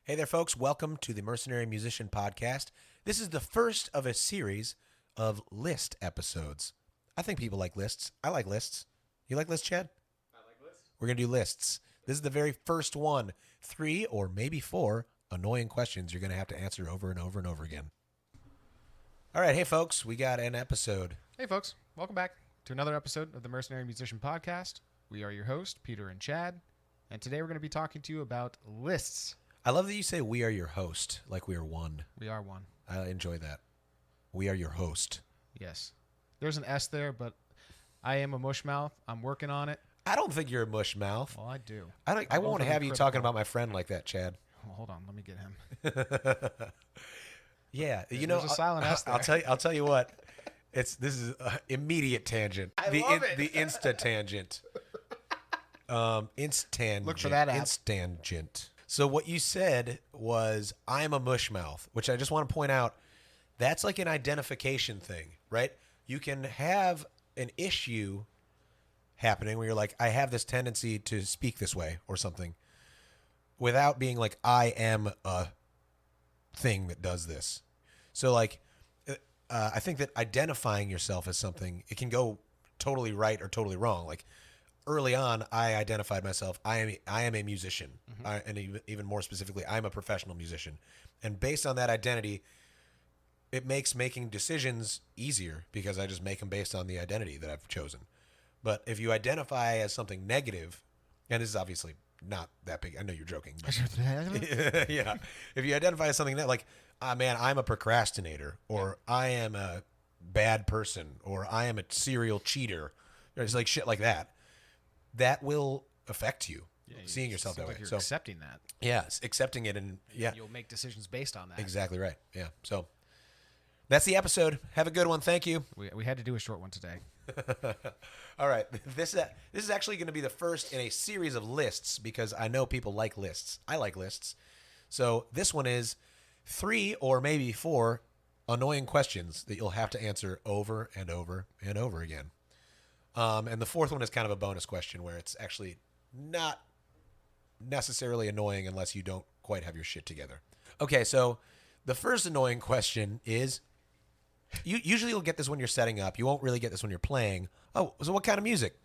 Hey there, folks. Welcome to the Mercenary Musician Podcast. This is the first of a series of list episodes. I think people like lists. I like lists. You like lists, Chad? I like lists. We're going to do lists. This is the very first one. 3 or maybe 4 annoying questions you're going to have to answer over and over and over again. All right. Hey, folks. We got an episode. Hey, folks. Welcome back to another episode of the Mercenary Musician Podcast. We are your hosts, Peter and Chad, and today we're going to be talking to you about lists. I love that you say we are your host, like we are one. We are one. I enjoy that. We are your host. Yes. There's an S there, but I am a mushmouth. I'm working on it. I don't think you're a mush mouth. Well, I do. I won't have you talking about my friend like that, Chad. Well, hold on. Let me get him. Yeah, There's a silent S there. I'll tell you what. This is immediate tangent. I love it. The insta tangent. Instangent. Look for that app. Instangent. So what you said was I'm a mushmouth, which I just want to point out. That's like an identification thing, right? You can have an issue happening where you're like, I have this tendency to speak this way or something, without being like, I am a thing that does this. So like, I think that identifying yourself as something, it can go totally right or totally wrong. Like early on, I identified myself. I am a musician, and even more specifically, I'm a professional musician. And based on that identity, it makes making decisions easier because I just make them based on the identity that I've chosen. But if you identify as something negative, and this is obviously not that big. I know you're joking. But yeah. If you identify as something that like, man, I'm a procrastinator, or I am a bad person, or I am a serial cheater, or it's like shit like that, that will affect you, seeing yourself that way. You're So accepting that. yeah, accepting it, and yeah, You'll make decisions based on that. exactly right. Yeah. So that's the episode. Have a good one. Thank you. We had to do a short one today. All right. This is actually going to be the first in a series of lists because I know people like lists. I like lists. So this one is 3 or maybe 4 annoying questions that you'll have to answer over and over and over again. And the fourth one is kind of a bonus question where it's actually not necessarily annoying unless you don't quite have your shit together. Okay, so the first annoying question is, usually you'll get this when you're setting up. You won't really get this when you're playing. Oh, so what kind of music?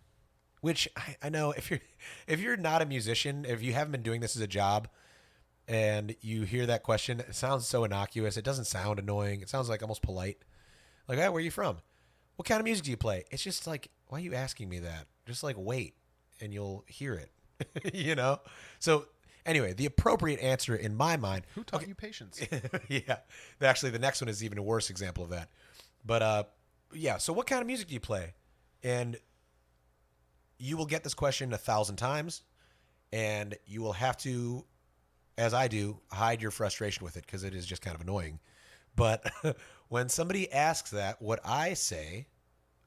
Which I know if you're not a musician, if you haven't been doing this as a job, and you hear that question, it sounds so innocuous. It doesn't sound annoying. It sounds like almost polite. Like, hey, where are you from? What kind of music do you play? It's just like, why are you asking me that? Just like wait, and you'll hear it. You know? So anyway, the appropriate answer in my mind. Who taught you patience? Yeah. Actually, the next one is even a worse example of that. But yeah. So what kind of music do you play? And you will get this question 1,000 times, and you will have to, as I do, hide your frustration with it because it is just kind of annoying. But when somebody asks that, what I say,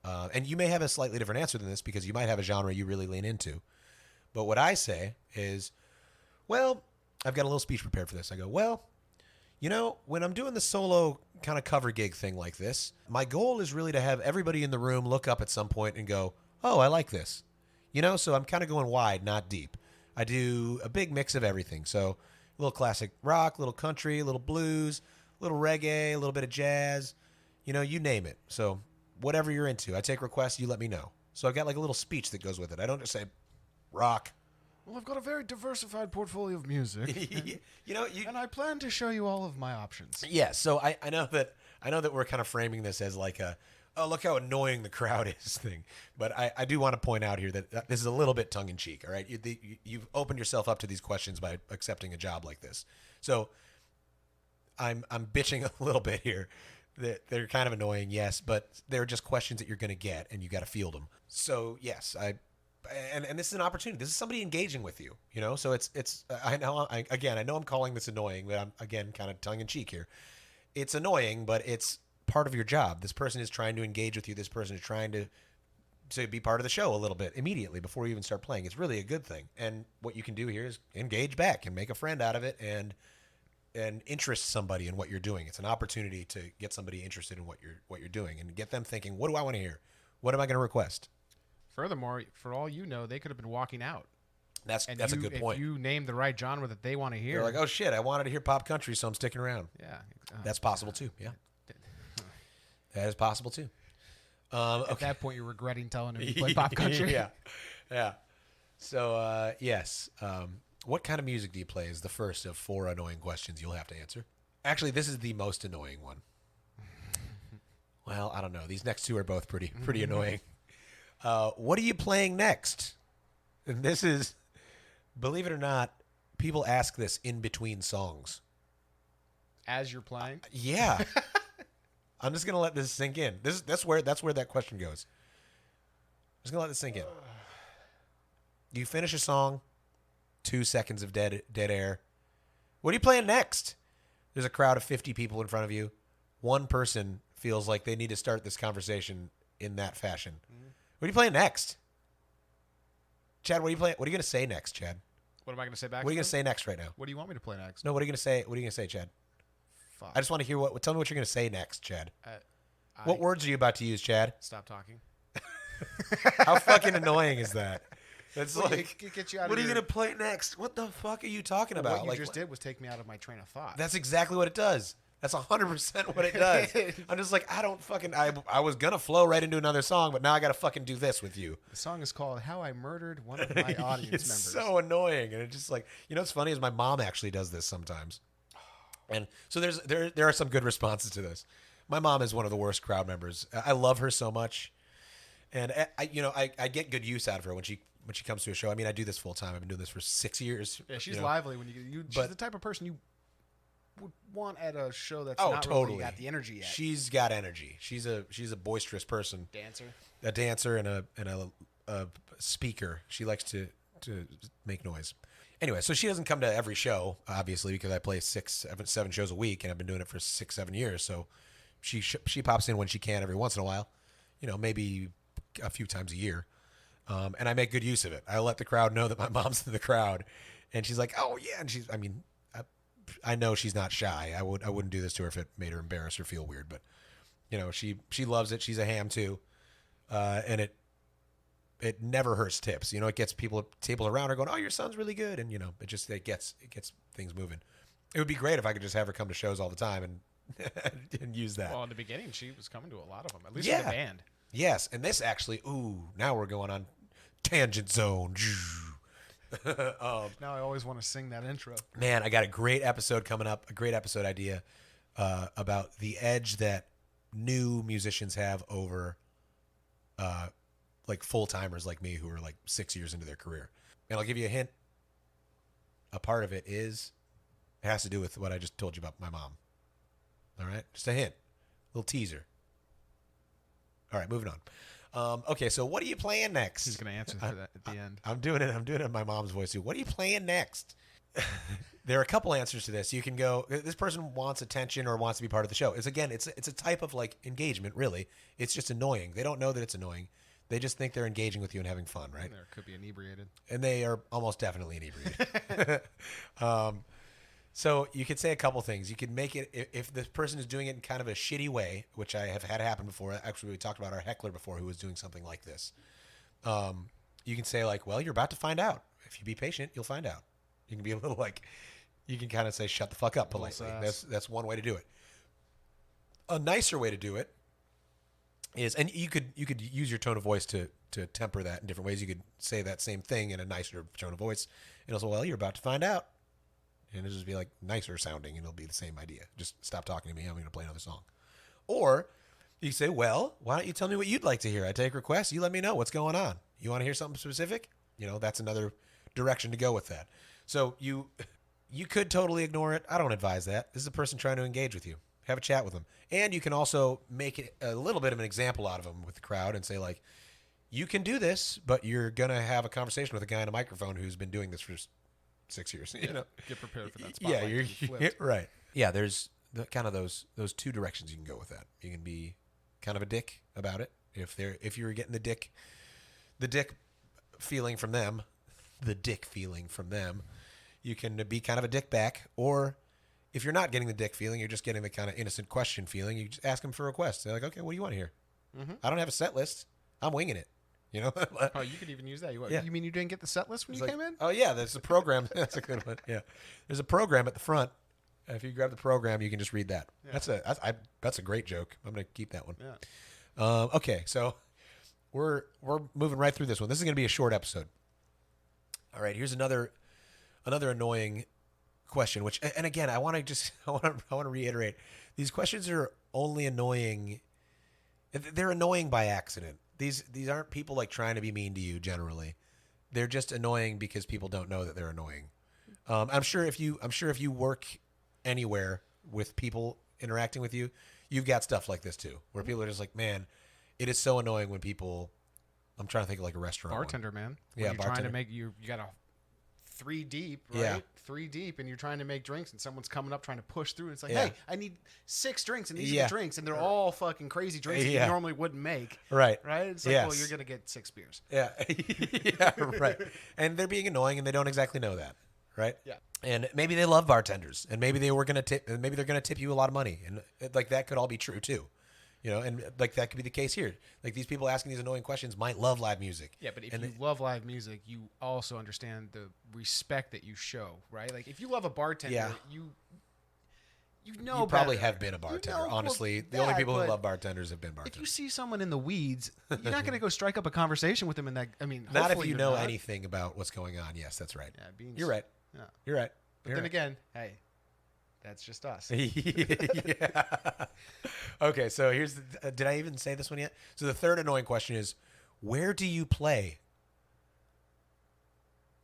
and you may have a slightly different answer than this because you might have a genre you really lean into. But what I say is, well, I've got a little speech prepared for this. I go, well, you know, when I'm doing the solo kind of cover gig thing like this, my goal is really to have everybody in the room look up at some point and go, oh, I like this. You know, so I'm kind of going wide, not deep. I do a big mix of everything. So a little classic rock, a little country, a little blues, a little reggae, a little bit of jazz, you know, you name it. So whatever you're into, I take requests, you let me know. So I've got like a little speech that goes with it. I don't just say rock. Well, I've got a very diversified portfolio of music. You know, And I plan to show you all of my options. yeah. So I know that we're kind of framing this as like a, oh, look how annoying the crowd is thing. But I do want to point out here that this is a little bit tongue in cheek. All right, you've opened yourself up to these questions by accepting a job like this. So I'm bitching a little bit here. They're kind of annoying, yes, but they're just questions that you're going to get, and you got to field them. So yes, and this is an opportunity. This is somebody engaging with you, you know. So it's I know I'm calling this annoying, but I'm again kind of tongue in cheek here. It's annoying, but it's part of your job. This person is trying to engage with you. This person is trying to be part of the show a little bit immediately before you even start playing. It's really a good thing. And what you can do here is engage back and make a friend out of it and interest somebody in what you're doing. It's an opportunity to get somebody interested in what you're doing and get them thinking, what do I want to hear? What am I going to request? Furthermore, for all you know, they could have been walking out. That's And a good point. If you name the right genre that they want to hear, They're like, oh shit, I wanted to hear pop country, so I'm sticking around. yeah, That's possible too. Yeah, that is possible too. At Okay. that point, you're regretting telling him you play pop country. Yeah. So yes, what kind of music do you play? Is the first of 4 annoying questions you'll have to answer. Actually, this is the most annoying one. Well, I don't know. These next 2 are both pretty annoying. What are you playing next? And this is, believe it or not, people ask this in between songs. As you're playing, Yeah. I'm just gonna let this sink in. That's where that question goes. I'm just gonna let this sink in. You finish a song, 2 seconds of dead air. What are you playing next? There's a crowd of 50 people in front of you. One person feels like they need to start this conversation in that fashion. What are you playing next? Chad, what are you playing? What are you gonna say next, Chad? what am I going to say back? What are you to gonna them? say next right now? What do you want me to play next? No, what are you gonna say? What are you gonna say, Chad? Fuck. I just want to hear tell me what you're gonna say next, Chad. I What words are you about to use, Chad? Stop talking. How fucking annoying is that? That's Well, like, it gets you out what of are you your- gonna play next? What the fuck are you talking about? What you Like, just did was take me out of my train of thought. that's exactly what it does. That's 100% what it does. I'm just like, I was gonna flow right into another song, but now I gotta fucking do this with you. The song is called "How I Murdered One of My Audience It's Members." so annoying, and it's just like, what's funny is my mom actually does this sometimes, and so there are some good responses to this. My mom is one of the worst crowd members. I love her so much, and I get good use out of her when she comes to a show. I mean, I do this full time. I've been doing this for 6 years. Yeah, she's you know. lively when you. She's But- the type of person you would want at a show that's Oh, not totally. really got the energy yet. She's got energy. She's a boisterous person. A dancer and a speaker. She likes to make noise. Anyway, so she doesn't come to every show, obviously, because I play 6, 7 shows a week, and I've been doing it for 6, 7 years. So she pops in when she can every once in a while, maybe a few times a year, and I make good use of it. I let the crowd know that my mom's in the crowd, and she's like, "Oh yeah," and I know she's not shy. I wouldn't do this to her if it made her embarrassed or feel weird, but she loves it. She's a ham too, and it never hurts tips. It gets people around her going, "Oh, your son's really good," and it gets things moving. It would be great if I could just have her come to shows all the time and use that. Well, in the beginning, she was coming to a lot of them, at least Yeah. with the band. Yes, and this actually, now we're going on tangent zone. Now I always want to sing that intro. Man, I got a great episode coming up, a great episode idea about the edge that new musicians have over like full-timers like me who are like 6 years into their career. And I'll give you a hint. A part of it has to do with what I just told you about my mom. All right? Just a hint. A little teaser. All right, moving on. Okay, so what are you playing next? He's going to answer for that at the end. I'm doing it in my mom's voice too. What are you playing next? There are a couple answers to this. You can go, this person wants attention or wants to be part of the show. It's a type of like engagement, really. It's just annoying. They don't know that it's annoying. They just think they're engaging with you and having fun, right? There could be inebriated. And they are almost definitely inebriated. So you could say a couple things. You could make it, if this person is doing it in kind of a shitty way, which I have had happen before. Actually, we talked about our heckler before who was doing something like this. You can say like, well, you're about to find out. If you be patient, you'll find out. You can be a little like, you can kind of say, shut the fuck up politely. That's one way to do it. A nicer way to do it is, and you could use your tone of voice to temper that in different ways. You could say that same thing in a nicer tone of voice. And also, well, you're about to find out. And it'll just be like nicer sounding, and it'll be the same idea. Just stop talking to me. I'm going to play another song. Or you say, well, why don't you tell me what you'd like to hear? I take requests. You let me know what's going on. You want to hear something specific? That's another direction to go with that. So you could totally ignore it. I don't advise that. This is a person trying to engage with you. Have a chat with them. And you can also make it a little bit of an example out of them with the crowd and say like, you can do this, but you're going to have a conversation with a guy on a microphone who's been doing this for 6 years. Get prepared for that spotlight. Yeah, to be flipped. right. Yeah, there's kind of those 2 directions you can go with that. You can be kind of a dick about it if you're getting the dick feeling from them, you can be kind of a dick back. Or if you're not getting the dick feeling, you're just getting the kind of innocent question feeling. You just ask them for a request. They're like, okay, what do you want to hear? I don't have a set list. I'm winging it. You know? Oh, you could even use that. Yeah. You mean you didn't get the set list when It's you like, came in? oh yeah, there's a program. That's a good one. Yeah, there's a program at the front. If you grab the program, you can just read that. Yeah. That's a great joke. I'm gonna keep that one. Yeah. Okay, so we're moving right through this one. This is gonna be a short episode. All right, here's another annoying question. Which, and again, I want to reiterate, these questions are only annoying. They're annoying by accident. These aren't people like trying to be mean to you. Generally, they're just annoying because people don't know that they're annoying. I'm sure if you work anywhere with people interacting with you, you've got stuff like this too, where people are just like, man, it is so annoying when people. I'm trying to think of like a restaurant. Bartender, man. When Yeah, you're bartender. trying to make you got a 3 deep, right? Yeah. 3 deep, and you're trying to make drinks, and someone's coming up trying to push through. And it's like, Yeah. hey, I need 6 drinks, and these are Yeah. the drinks, and they're all fucking crazy drinks that Yeah. you normally wouldn't make. Right. Right? It's like, Yes. well, you're gonna get 6 beers. Yeah. Yeah. Right. And they're being annoying, and they don't exactly know that. Right. Yeah. And maybe they love bartenders, and maybe they were gonna tip, and maybe they're gonna tip you a lot of money, and like that could all be true too. You know, and like that could be the case here. Like these people asking these annoying questions might love live music. Yeah, but if And you love live music, you also understand the respect that you show, right? Like if you love a bartender, Yeah. you You know probably better. have been a bartender. You know, Honestly, well, the only that, people who but love bartenders have been If bartenders. you see someone in the weeds, you're not going to go strike up a conversation with them in that. I mean, Not if hopefully you you're know not. anything about what's going on. Yes, that's right. Yeah, being You're right. Yeah. You're right. But You're then right. again, hey, that's just us. Yeah. Okay, so here's did I even say this one yet? So the third annoying question is, where do you play?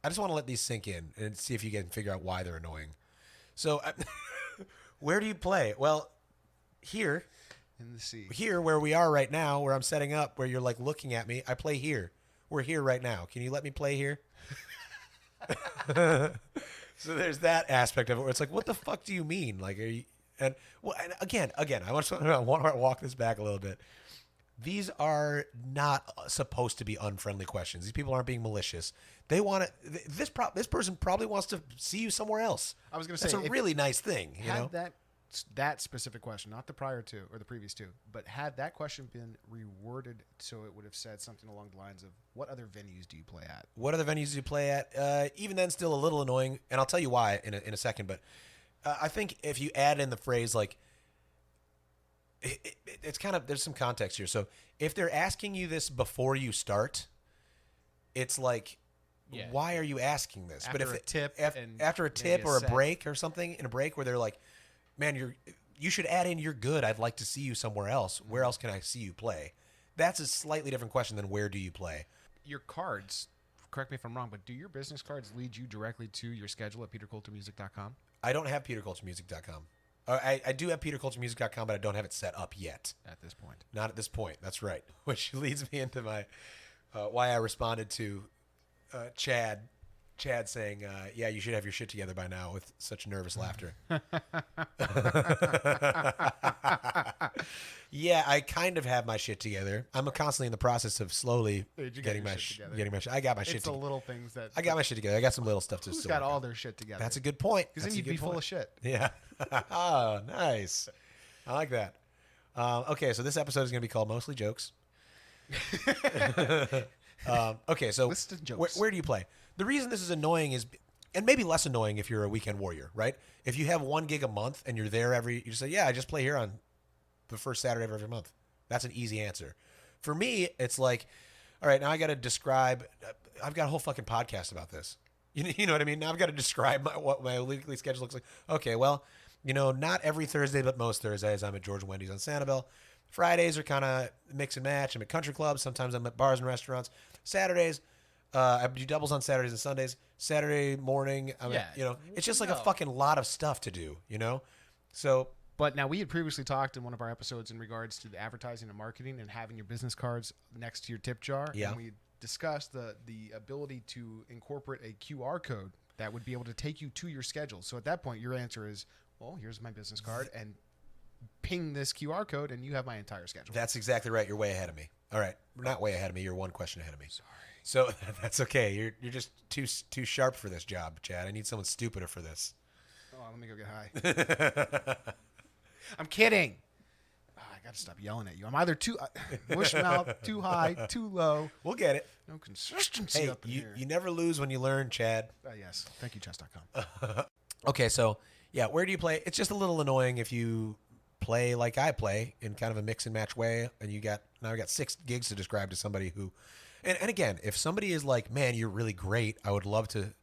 I just want to let these sink in and see if you can figure out why they're annoying. So, where do you play? Well, here In the sea. where we are right now, where I'm setting up, where you're like looking at me, I play here. We're here right now. Can you let me play here? So there's that aspect of it where it's like, what the fuck do you mean? Like, are you? And well, and again, I want to walk this back a little bit. These are not supposed to be unfriendly questions. These people aren't being malicious. They want to. This person probably wants to see you somewhere else. I was going to say, That's a if really nice thing. You had know. that specific question, not the prior two or the previous two, but had that question been reworded so it would have said something along the lines of, "What other venues do you play at?" What other venues do you play at? Even then, still a little annoying, and I'll tell you why in a second. But I think if you add in the phrase like, it's kind of there's some context here. So if they're asking you this before you start, it's like, Yeah. why are you asking this? After a tip and after a maybe tip a or a set. break or something in a break where they're like, man, you should add in you're good. I'd like to see you somewhere else. Where else can I see you play? That's a slightly different question than where do you play. Your cards, correct me if I'm wrong, but do your business cards lead you directly to your schedule at petercoultermusic.com? I don't have peterculturemusic.com. I do have peterculturemusic.com, but I don't have it set up yet. At this point. Not at this point. That's right. Which leads me into my why I responded to Chad saying, yeah, you should have your shit together by now with such nervous laughter. Yeah, I kind of have my shit together. I'm constantly in the process of slowly Dude, you got getting your my shit together. getting my shit. I got my shit It's the together. little things that... I got my shit together. I got some little stuff to Who's still got work all on. their shit together? That's a good point. Because then That's a you'd good be full point. of shit. Yeah. Oh, nice. I like that. Okay, so this episode is going to be called Mostly Jokes. Okay, so List of jokes. where do you play? The reason this is annoying is, and maybe less annoying if you're a weekend warrior, right? If you have one gig a month and you're there you just say, yeah, I just play here on the first Saturday of every month. That's an easy answer. For me, it's like, all right, now I got to describe, I've got a whole fucking podcast about this. You know what I mean? Now I've got to describe what my weekly schedule looks like. Okay, well, not every Thursday, but most Thursdays I'm at George and Wendy's on Sanibel. Fridays are kind of mix and match. I'm at country clubs. Sometimes I'm at bars and restaurants. Saturdays, I do doubles on Saturdays and Sundays. Saturday morning, it's just like a fucking lot of stuff to do, So But now we had previously talked in one of our episodes in regards to the advertising and marketing and having your business cards next to your tip jar. Yeah. And we discussed the ability to incorporate a QR code that would be able to take you to your schedule. So at that point, your answer is, well, here's my business card and ping this QR code and you have my entire schedule. that's exactly right. You're way ahead of me. All right. Not way ahead of me. You're one question ahead of me. Sorry. So that's okay. You're just too sharp for this job, Chad. I need someone stupider for this. Oh, let me go get high. I'm kidding. I got to stop yelling at you. I'm either too mush mouth, too high, too low. We'll get it. No consistency Hey, up in here. you never lose when you learn, Chad. Yes. Thank you, chess.com. Okay, so yeah, where do you play? It's just a little annoying if you play like I play in kind of a mix and match way, and you got 6 gigs to describe to somebody who, and again, if somebody is like, man, you're really great, I would love to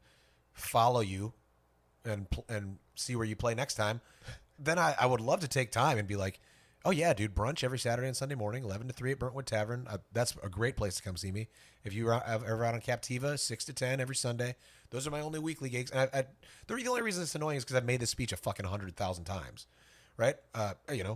follow you and see where you play next time, then I would love to take time and be like, oh yeah, dude, brunch every Saturday and Sunday morning, 11 to 3 at Burntwood Tavern. That's a great place to come see me. If you're ever out on Captiva, 6 to 10 every Sunday. Those are my only weekly gigs. And the only reason it's annoying is because I've made this speech a fucking 100,000 times, right?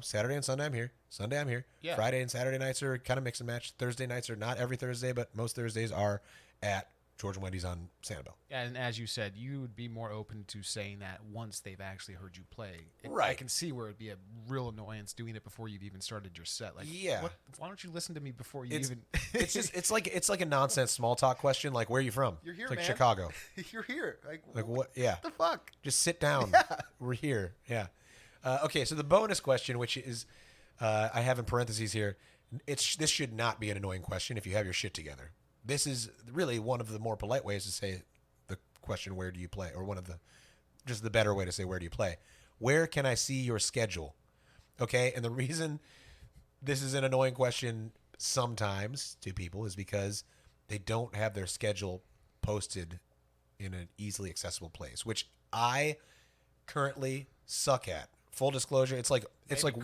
Saturday and Sunday I'm here. Sunday I'm here. Yeah. Friday and Saturday nights are kind of mix and match. Thursday nights are not every Thursday, but most Thursdays are at George and Wendy's on Sanibel. And as you said, you would be more open to saying that once they've actually heard you play. Right. I can see where it'd be a real annoyance doing it before you've even started your set. Like, yeah. Why don't you listen to me before you even? it's like a nonsense small talk question. Like, where are you from? You're here, it's like man. Chicago. You're here. Like what? Yeah. What the fuck? Just sit down. Yeah. We're here. Yeah. Okay. So the bonus question, which is, I have in parentheses here, this should not be an annoying question if you have your shit together. This is really one of the more polite ways to say the question, where do you play? Or just the better way to say, where do you play? Where can I see your schedule? Okay. And the reason this is an annoying question sometimes to people is because they don't have their schedule posted in an easily accessible place, which I currently suck at. Full disclosure, it's like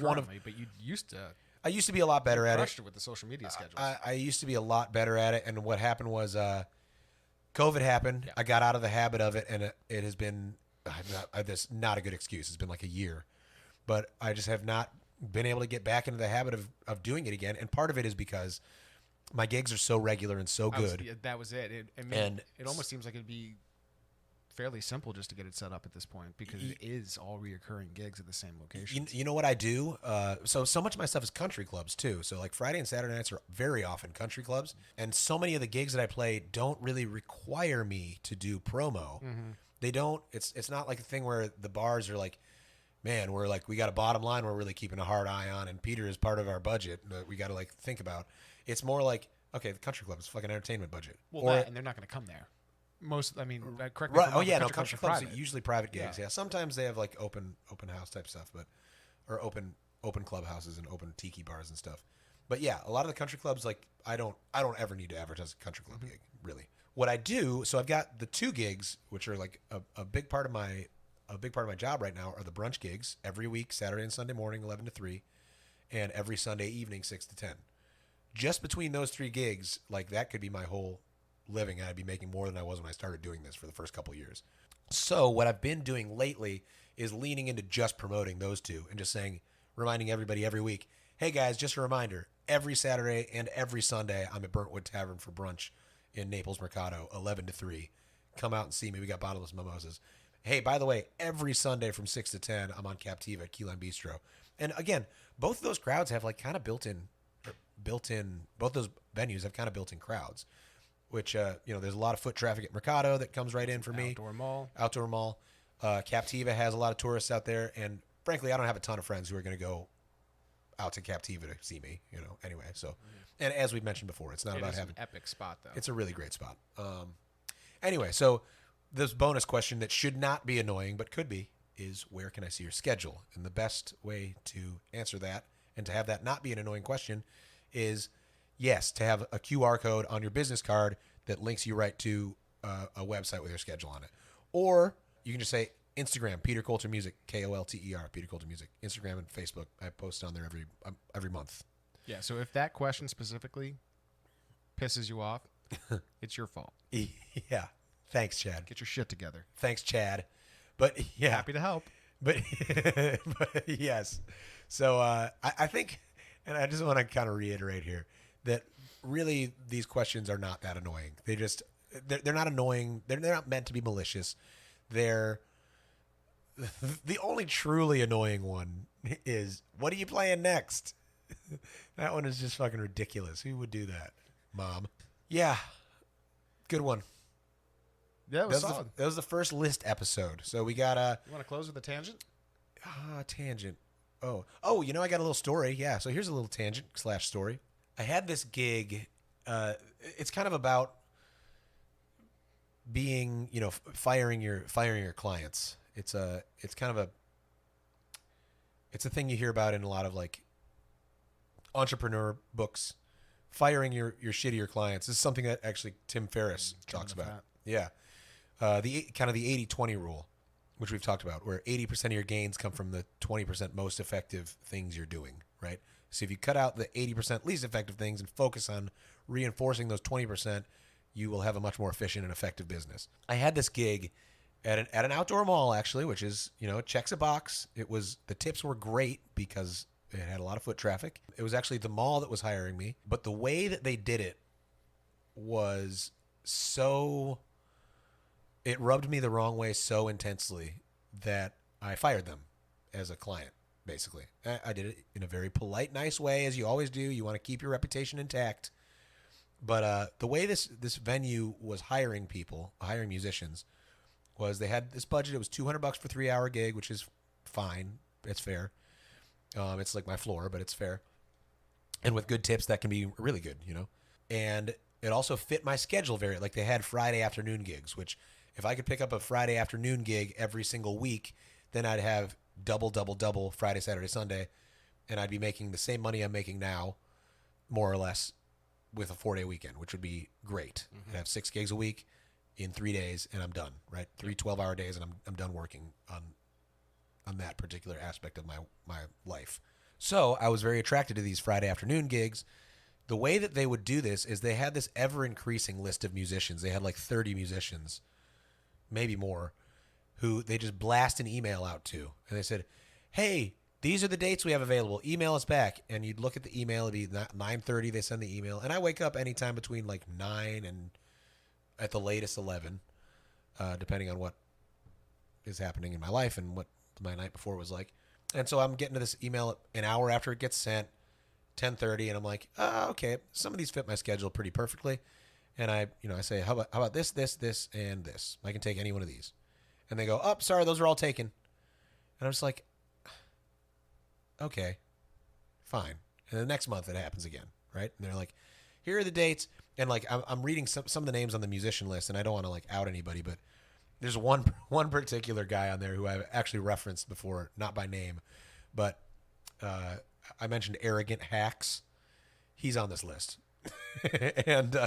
one of. But you used to. I used to be a lot better at it. Crushed it with the social media schedules. I used to be a lot better at it, and what happened was COVID happened. Yeah. I got out of the habit of it, and it has been this not a good excuse. It's been like a year, but I just have not been able to get back into the habit of doing it again. And part of it is because my gigs are so regular and so good. That was it. It almost seems like it'd be fairly simple just to get it set up at this point because it is all reoccurring gigs at the same location. You know what I do? So much of my stuff is country clubs too. So like Friday and Saturday nights are very often country clubs, and so many of the gigs that I play don't really require me to do promo. Mm-hmm. They don't. It's not like a thing where the bars are like, man, we got a bottom line we're really keeping a hard eye on, and Peter is part of our budget that we got to like think about. It's more like, okay, the country club is fucking entertainment budget. Well, and they're not going to come there. Correct me. Right. If I'm Oh wrong, yeah, country country clubs private. are usually private gigs. Yeah. Yeah. Sometimes they have like open house type stuff, or open clubhouses and open tiki bars and stuff. But yeah, a lot of the country clubs, like I don't ever need to advertise a country club gig, really. What I do, so I've got the 2 gigs, which are like a big part of my job right now, are the brunch gigs every week, Saturday and Sunday morning, 11 to 3, and every Sunday evening, 6 to 10. Just between those 3 gigs, like that could be my whole living, and I'd be making more than I was when I started doing this for the first couple of years. So what I've been doing lately is leaning into just promoting those 2 and just reminding everybody every week, hey guys, just a reminder, every Saturday and every Sunday I'm at Burntwood Tavern for brunch in Naples Mercado, 11 to 3. Come out and see me. We got bottomless mimosas. Hey, by the way, every Sunday from 6 to 10, I'm on Captiva at Key Lime Bistro. And again, both of those crowds have like kind of built-in, both those venues have kind of built-in crowds. Which, there's a lot of foot traffic at Mercado that comes right in for me. Outdoor mall. Captiva has a lot of tourists out there. And frankly, I don't have a ton of friends who are going to go out to Captiva to see me, anyway. So, and as we've mentioned before, it's not about having an epic spot, though. It's a really great spot. Anyway, so this bonus question that should not be annoying, but could be, is where can I see your schedule? And the best way to answer that and to have that not be an annoying question is, yes, to have a QR code on your business card that links you right to a website with your schedule on it. Or you can just say Instagram, Peter Coulter Music, Kolter, Peter Coulter Music. Instagram and Facebook, I post on there every month. Yeah, so if that question specifically pisses you off, it's your fault. Yeah. Thanks, Chad. Get your shit together. Thanks, Chad. But yeah. Happy to help. But yes. So I think, and I just want to kind of reiterate here, that really these questions are not that annoying. They're not annoying. They're not meant to be malicious. They're the only truly annoying one is, what are you playing next? That one is just fucking ridiculous. Who would do that? Mom. Yeah. Good one. Yeah, it was solid. That was the first list episode. So we got You want to close with a tangent? tangent. Oh, I got a little story. Yeah. So here's a little tangent / story. I had this gig. It's kind of about being, firing your clients. It's kind of it's a thing you hear about in a lot of like entrepreneur books. Firing your shittier clients. This is something that actually Tim Ferriss talks about. Yeah. The kind of the 80-20 rule, which we've talked about, where 80% of your gains come from the 20% most effective things you're doing, right? So if you cut out the 80% least effective things and focus on reinforcing those 20%, you will have a much more efficient and effective business. I had this gig at an outdoor mall, actually, which is, it checks a box. The tips were great because it had a lot of foot traffic. It was actually the mall that was hiring me, but the way that they did it was it rubbed me the wrong way so intensely that I fired them as a client, basically. I did it in a very polite, nice way, as you always do. You want to keep your reputation intact. But the way this venue was hiring musicians, was they had this budget. It was $200 for 3-hour gig, which is fine. It's fair. It's like my floor, but it's fair. And with good tips, that can be really good, And it also fit my schedule like they had Friday afternoon gigs, which if I could pick up a Friday afternoon gig every single week, then I'd have double Friday, Saturday, Sunday, and I'd be making the same money I'm making now, more or less, with a 4-day weekend, which would be great. Mm-hmm. I'd have 6 gigs a week in 3 days, and I'm done, right? 3 12-hour days, and I'm done working on that particular aspect of my life. So I was very attracted to these Friday afternoon gigs. The way that they would do this is they had this ever-increasing list of musicians. They had like 30 musicians, maybe more, who they just blast an email out to. And they said, hey, these are the dates we have available. Email us back. And you'd look at the email. It'd be 9:30. They send the email. And I wake up anytime between like 9 and at the latest 11, depending on what is happening in my life and what my night before was like. And so I'm getting to this email an hour after it gets sent, 10:30, and I'm like, okay, some of these fit my schedule pretty perfectly. And I say, how about this, and this? I can take any one of these. And they go, oh, sorry, those are all taken. And I'm just like, okay, fine. And the next month it happens again, right? And they're like, here are the dates. And like I'm reading some of the names on the musician list, and I don't want to like out anybody, but there's one particular guy on there who I've actually referenced before, not by name, but I mentioned Arrogant Hacks. He's on this list. And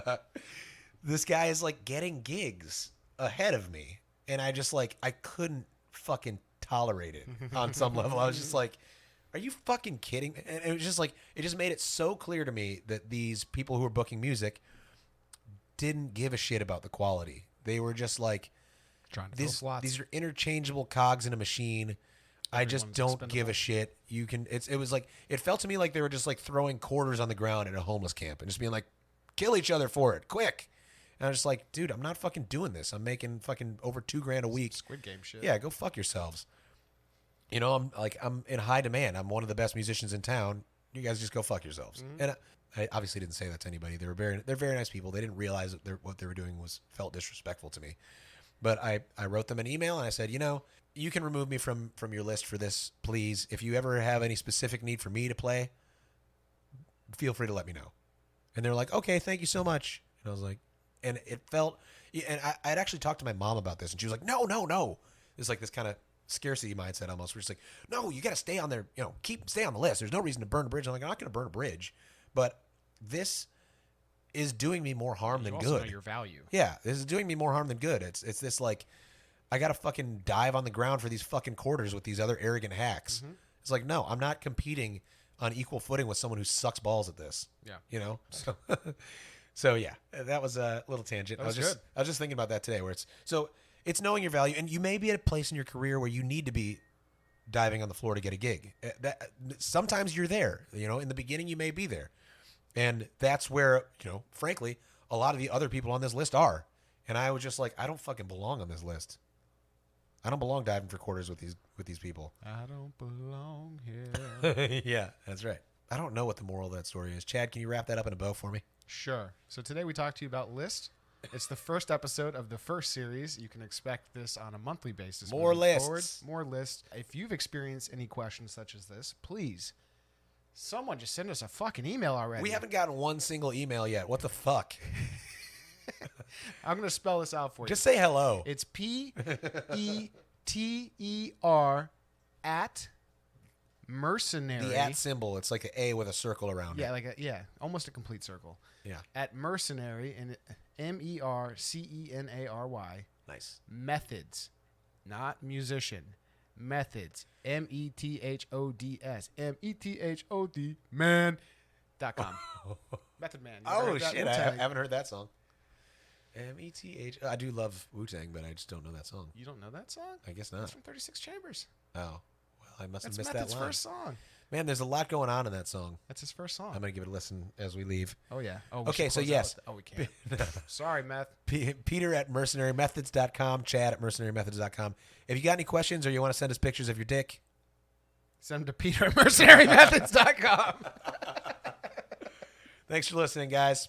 this guy is like getting gigs ahead of me. And I just like, I couldn't fucking tolerate it on some level. I was just like, are you fucking kidding? And it was just like, it just made it so clear to me that these people who were booking music didn't give a shit about the quality. They were just like, trying to fill slots. These are interchangeable cogs in a machine. I just don't give a shit. It was like, it felt to me like they were just like throwing quarters on the ground at a homeless camp and just being like, kill each other for it, quick. And I was just like, dude, I'm not fucking doing this. I'm making fucking over $2,000 a week. Squid Game shit. Yeah, go fuck yourselves. I'm in high demand. I'm one of the best musicians in town. You guys just go fuck yourselves. Mm-hmm. And I obviously didn't say that to anybody. They're very nice people. They didn't realize that what they were doing felt disrespectful to me. But I wrote them an email and I said, you can remove me from your list for this, please. If you ever have any specific need for me to play, feel free to let me know. And they're like, okay, thank you so much. And I was like, and it felt, and I had actually talked to my mom about this, and she was like, no. It's like this kind of scarcity mindset almost. We're just like, no, you got to stay on there, stay on the list. There's no reason to burn a bridge. I'm like, I'm not going to burn a bridge, but this is doing me more harm than also good. Know your value. Yeah, this is doing me more harm than good. It's this like, I got to fucking dive on the ground for these fucking quarters with these other arrogant hacks. Mm-hmm. It's like, no, I'm not competing on equal footing with someone who sucks balls at this. Yeah. So yeah, that was a little tangent. I was just thinking about that today, where it's knowing your value, and you may be at a place in your career where you need to be diving on the floor to get a gig. Sometimes you're there. In the beginning you may be there, and that's where frankly, a lot of the other people on this list are. And I was just like, I don't fucking belong on this list. I don't belong diving for quarters with these people. I don't belong here. Yeah, that's right. I don't know what the moral of that story is. Chad, can you wrap that up in a bow for me? Sure. So today we talked to you about list. It's the first episode of the first series. You can expect this on a monthly basis. More moving lists. forward. More lists. If you've experienced any questions such as this, please, someone just send us a fucking email already. We haven't gotten one single email yet. What the fuck? I'm going to spell this out for you. Just say hello. It's PETER at Mercenary. The at symbol. It's like an A with a circle around Yeah, it. almost a complete circle. Yeah. At Mercenary, and MERCENARY. Nice. Methods, not musician. Methods. METHODS. METHOD man.com. Method Man. You ever Oh, heard that? shit. I Wu-Tang. haven't heard that song. METH. I do love Wu-Tang, but I just don't know that song. You don't know that song? I guess It's not. from 36 Chambers. Oh. Well, I must have That's missed Method's that line. first song. Man, there's a lot going on in that song. That's his first song. I'm going to give it a listen as we leave. Oh, yeah. Oh, we Okay, should so close yes. out with- Oh, we can't. Sorry, Meth. Peter at mercenarymethods.com, Chad at mercenarymethods.com. If you got any questions or you want to send us pictures of your dick, Send them to Peter at mercenarymethods.com. thanks for listening, guys.